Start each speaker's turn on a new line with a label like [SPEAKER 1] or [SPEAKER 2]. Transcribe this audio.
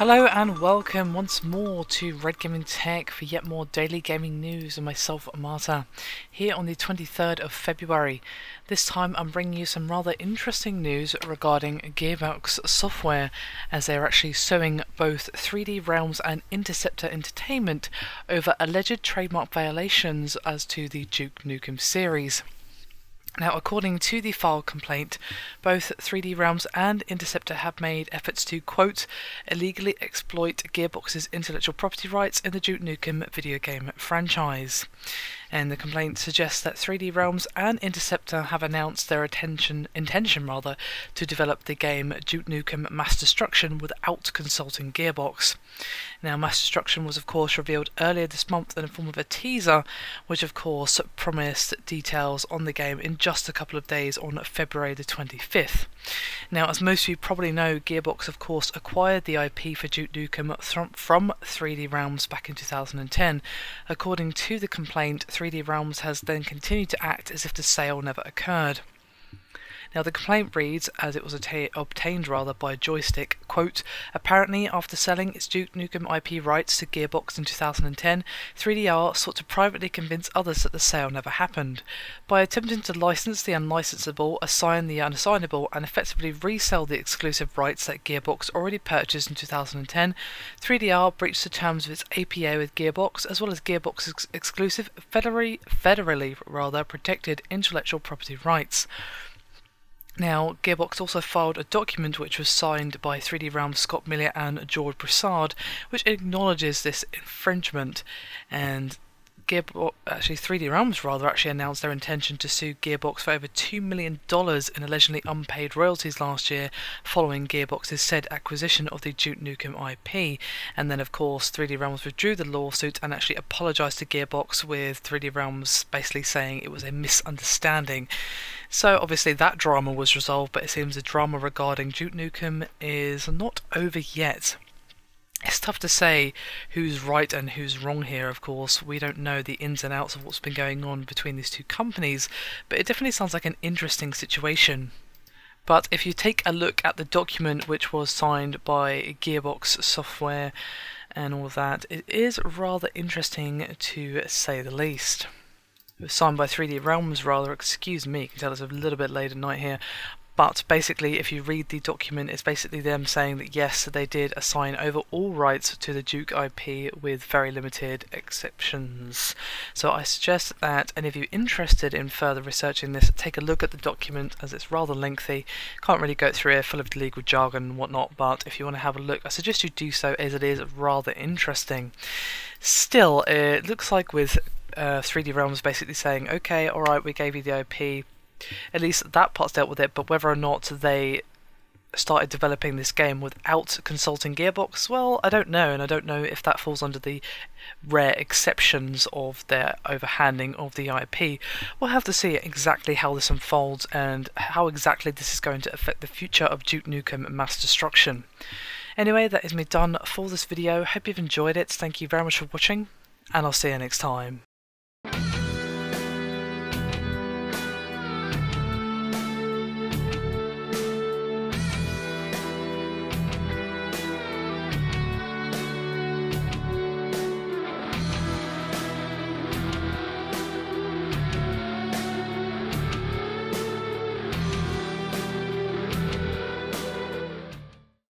[SPEAKER 1] Hello and welcome once more to Red Gaming Tech for yet more daily gaming news and myself, Marta, here on the 23rd of February. This time I'm bringing you some rather interesting news regarding Gearbox software, as they are actually suing both 3D Realms and Interceptor Entertainment over alleged trademark violations as to the Duke Nukem series. Now, according to the file complaint, both 3D Realms and Interceptor have made efforts to, quote, illegally exploit Gearbox's intellectual property rights in the Duke Nukem video game franchise. And the complaint suggests that 3D Realms and Interceptor have announced their intention to develop the game Duke Nukem Mass Destruction without consulting Gearbox. Now, Mass Destruction was of course revealed earlier this month in the form of a teaser, which of course promised details on the game in just a couple of days on February the 25th. Now, as most of you probably know, Gearbox of course acquired the IP for Duke Nukem from 3D Realms back in 2010. According to the complaint, 3D Realms has then continued to act as if the sale never occurred. Now, the complaint reads, as it was obtained by Joystick, quote, apparently after selling its Duke Nukem IP rights to Gearbox in 2010, 3DR sought to privately convince others that the sale never happened. By attempting to license the unlicensable, assign the unassignable, and effectively resell the exclusive rights that Gearbox already purchased in 2010, 3DR breached the terms of its APA with Gearbox, as well as Gearbox's exclusive federally protected intellectual property rights. Now, Gearbox also filed a document which was signed by 3D Realms' Scott Miller and George Broussard, which acknowledges this infringement, and 3D Realms actually announced their intention to sue Gearbox for over $2 million in allegedly unpaid royalties last year, following Gearbox's said acquisition of the Duke Nukem IP. And then of course 3D Realms withdrew the lawsuit and actually apologised to Gearbox, with 3D Realms basically saying it was a misunderstanding. So obviously that drama was resolved, but it seems the drama regarding Duke Nukem is not over yet. It's tough to say who's right and who's wrong here, of course. We don't know the ins and outs of what's been going on between these two companies, but it definitely sounds like an interesting situation. But if you take a look at the document which was signed by Gearbox Software and all of that, it is rather interesting to say the least. It was signed by 3D Realms, excuse me, you can tell it's a little bit late at night here. But basically, if you read the document, it's basically them saying that yes, they did assign over all rights to the Duke IP with very limited exceptions. So I suggest that any of you interested in further researching this, take a look at the document, as it's rather lengthy. Can't really go through it, full of legal jargon and whatnot, but if you want to have a look, I suggest you do so, as it is rather interesting. Still, it looks like with 3D Realms basically saying, okay, alright, we gave you the IP, at least that part's dealt with it, but whether or not they started developing this game without consulting Gearbox, well, I don't know, and I don't know if that falls under the rare exceptions of their overhanding of the IP. We'll have to see exactly how this unfolds and how exactly this is going to affect the future of Duke Nukem Mass Destruction. Anyway, that is me done for this video. Hope you've enjoyed it. Thank you very much for watching, and I'll see you next time.